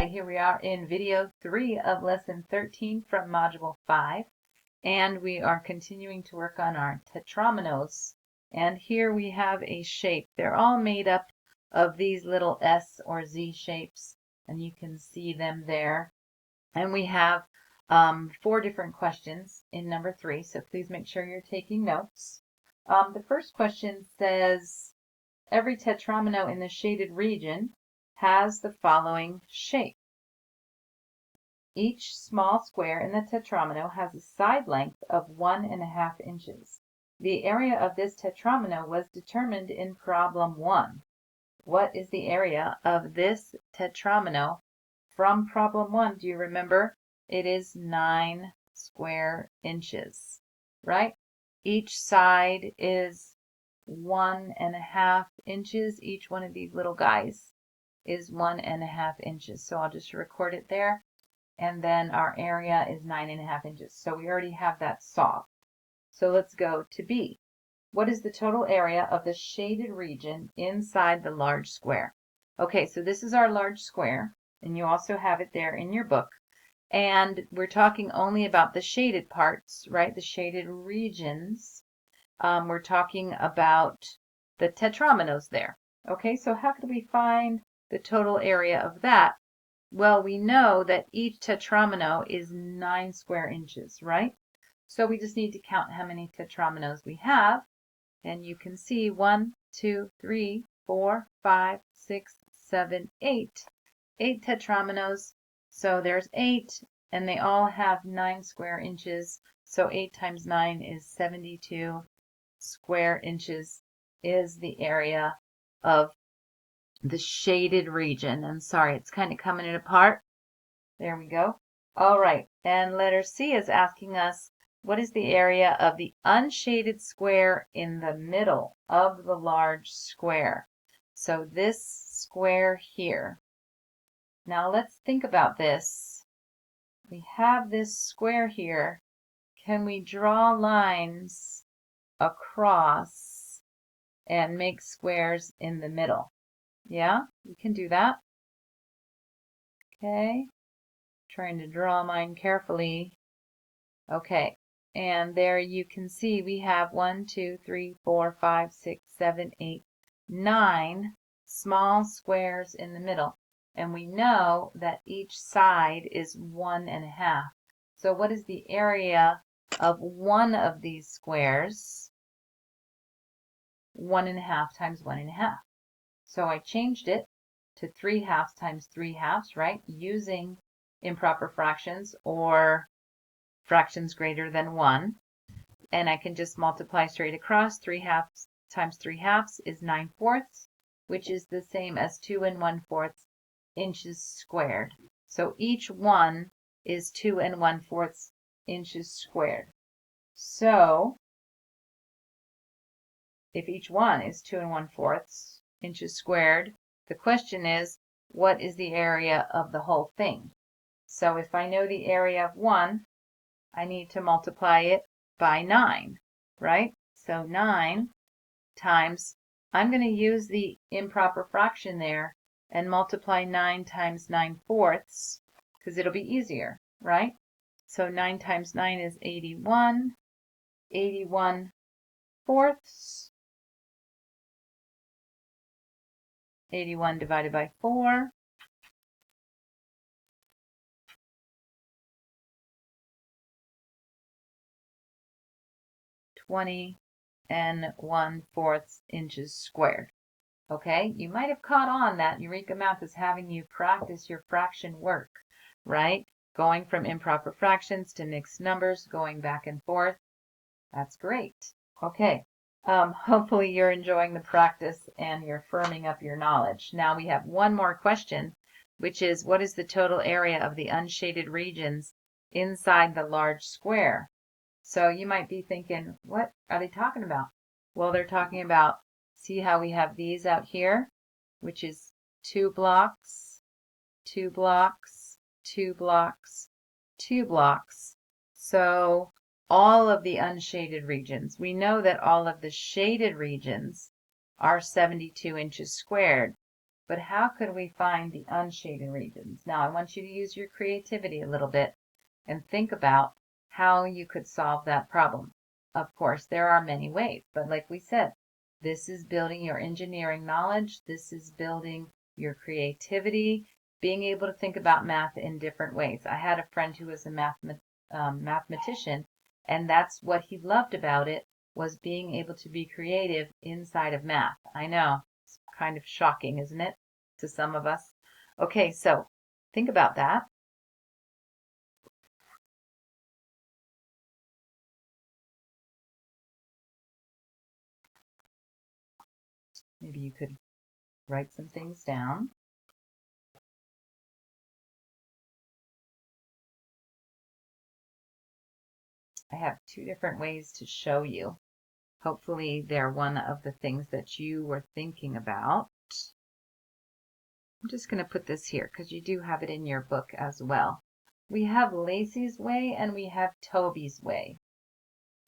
right, here we are in video 3 of lesson 13 from module 5, and we are continuing to work on our tetraminoes. And here we have a shape. They're all made up of these little S or Z shapes, and you can see them there. And we have 4 different questions in number 3, so please make sure you're taking notes. The first question says, every tetramino in the shaded region has the following shape. Each small square in the tetramino has a side length of 1½ inches. The area of this tetramino was determined in problem 1. What is the area of this tetramino from problem 1? Do you remember? It is 9 square inches, right? Each side is 1½ inches. Each one of these little guys is 1½ inches. So I'll just record it there. And then our area is 9½ inches. So we already have that solved. So let's go to B. What is the total area of the shaded region inside the large square? Okay, so this is our large square, and you also have it there in your book. And we're talking only about the shaded parts, right? The shaded regions. We're talking about the tetraminoes there. Okay, so how could we find the total area of that? Well, we know that each tetramino is 9 square inches, right? So we just need to count how many tetraminoes we have. And you can see 1, 2, 3, 4, 5, 6, 7, 8. 8 tetraminoes. So there's 8, and they all have 9 square inches. So 8 times 9 is 72 square inches is the area of the shaded region. And sorry, it's kind of coming it apart. There we go. All right, and letter C is asking us, what is the area of the unshaded square in the middle of the large square? So this square here. Now let's think about this. We have this square here. Can we draw lines across and make squares in the middle? Yeah, we can do that. Okay, trying to draw mine carefully. Okay, and there you can see we have 1, 2, 3, 4, 5, 6, 7, 8, 9 small squares in the middle. And we know that each side is 1½ So what is the area of one of these squares? 1½ times 1½ So I changed it to 3/2 times 3/2, right? Using improper fractions or fractions greater than 1. And I can just multiply straight across. 3/2 times 3/2 is 9/4, which is the same as 2 1/4 inches squared. So each one is 2 1/4 inches squared. So if each one is 2 1/4 inches squared, the question is, what is the area of the whole thing? So if I know the area of 1, I need to multiply it by 9, right? So 9 times, I'm going to use the improper fraction there and multiply 9 times 9/4 because it'll be easier, right? So 9 times 9 is 81. 81/4. 81 divided by 4. 20 1/4 inches squared. Okay, you might have caught on that Eureka Math is having you practice your fraction work, right? Going from improper fractions to mixed numbers, going back and forth. That's great. Okay, hopefully you're enjoying the practice and you're firming up your knowledge. Now we have one more question, which is, what is the total area of the unshaded regions inside the large square? So you might be thinking, what are they talking about? Well, they're talking about, see how we have these out here, which is 2 blocks, 2 blocks, 2 blocks, 2 blocks. So all of the unshaded regions, we know that all of the shaded regions are 72 inches squared. but how could we find the unshaded regions? Now, I want you to use your creativity a little bit and think about how you could solve that problem. Of course, there are many ways, but like we said, this is building your engineering knowledge. This is building your creativity, being able to think about math in different ways. I had a friend who was a mathematician, and that's what he loved about it, was being able to be creative inside of math. I know, it's kind of shocking, isn't it, to some of us? Okay, so think about that. Maybe you could write some things down. I have two different ways to show you. Hopefully they're one of the things that you were thinking about. I'm just going to put this here because you do have it in your book as well. We have Lacey's way and we have Toby's way.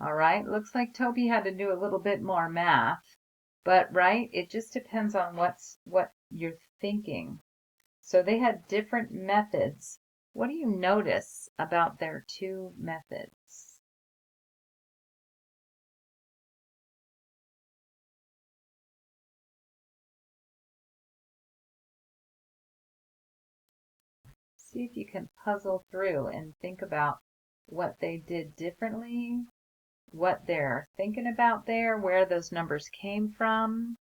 All right, looks like Toby had to do a little bit more math, but right, it just depends on what you're thinking. So they had different methods. What do you notice about their two methods? See if you can puzzle through and think about what they did differently, what they're thinking about there, where those numbers came from.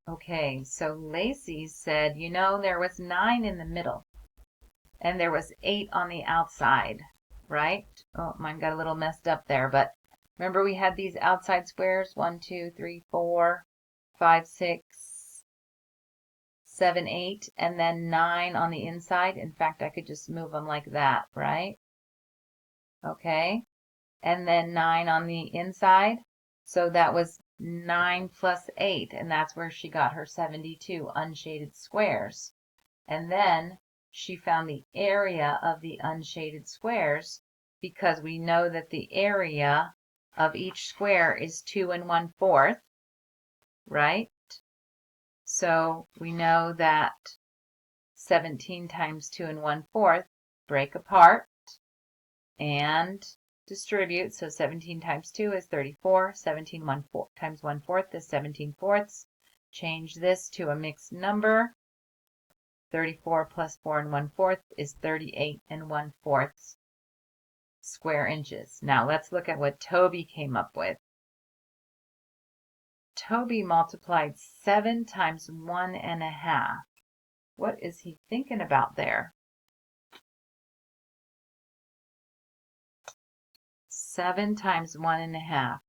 Okay, so Lacey said, you know, there was 9 in the middle and there was 8 on the outside, right? Oh, mine got a little messed up there, but remember we had these outside squares, 1, 2, 3, 4, 5, 6, 7, 8, and then 9 on the inside. In fact, I could just move them like that, right? Okay, and then 9 on the inside. So that was 9 plus 8, and that's where she got her 72 unshaded squares. And then she found the area of the unshaded squares because we know that the area of each square is 2 1/4, right? So we know that 17 times 2 1/4 break apart and distribute. So 17 times 2 is 34. 17 times 1/4 is 17 fourths. Change this to a mixed number. 34 plus 4 1/4 is 38 1/4 square inches. Now let's look at what Toby came up with. Toby multiplied 7 times 1 1/2. What is he thinking about there? 7 times 1 1/2.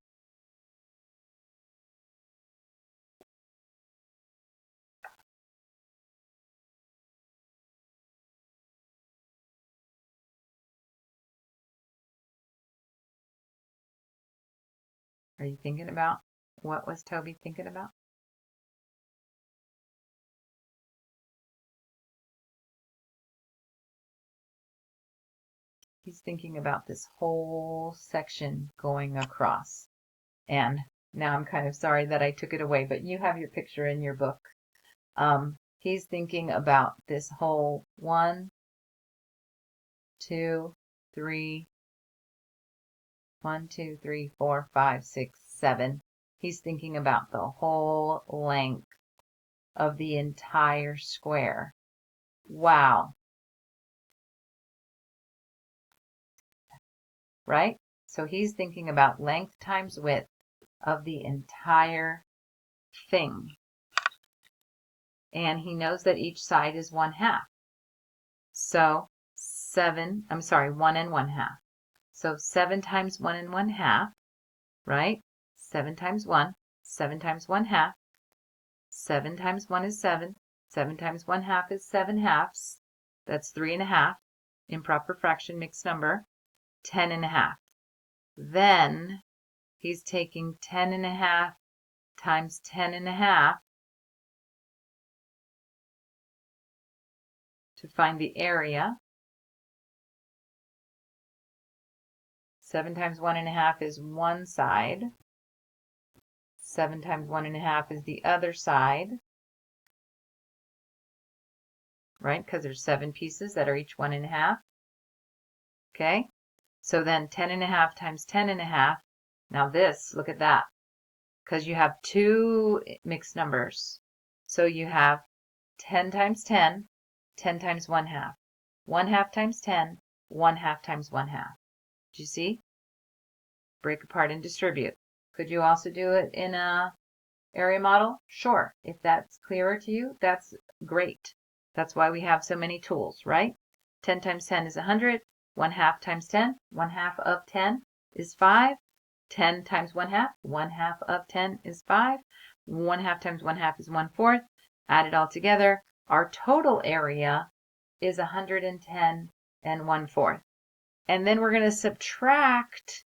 Are you thinking about what was Toby thinking about? He's thinking about this whole section going across. And now I'm kind of sorry that I took it away, but you have your picture in your book. He's thinking about this whole 1, 2, 3, 1, 2, 3, 4, 5, 6, 7. He's thinking about the whole length of the entire square. Wow. Right? So he's thinking about length times width of the entire thing. And he knows that each side is 1/2. So 1 1/2. So 7 times 1 1/2, right? 7 times 1, 7 times 1/2. 7 times 1 is 7. 7 times 1/2 is 7 halves. That's 3 1/2. Improper fraction, mixed number. 10 1/2. Then he's taking 10 1/2 times 10 1/2. to find the area. 7 times 1.5 is one side. 7 times 1.5 is the other side. Right? Because there's 7 pieces that are each 1.5. Okay? So then 10.5 times 10.5. Now this, look at that. Because you have 2 mixed numbers. So you have 10 times 10, 10 times 1/2. 1/2 times 10, 1/2 times 1/2. Do you see? Break apart and distribute. Could you also do it in a area model? Sure. If that's clearer to you, that's great. That's why we have so many tools, right? 10 times 10 is 100. 1/2 times 10, 1/2 of 10 is 5. 10 times 1/2, 1/2 of 10 is 5. 1/2 times 1/2 is 1/4. Add it all together. Our total area is 110 and 1/4. And then we're going to subtract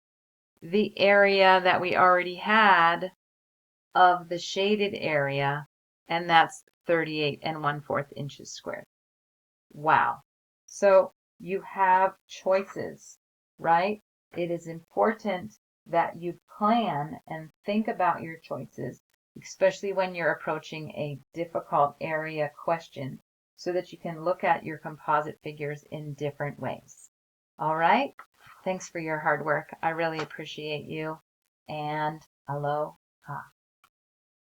the area that we already had of the shaded area, and that's 38 1/4 inches squared. Wow. So you have choices, right? It is important that you plan and think about your choices, especially when you're approaching a difficult area question, so that you can look at your composite figures in different ways. All right? Thanks for your hard work. I really appreciate you. And aloha.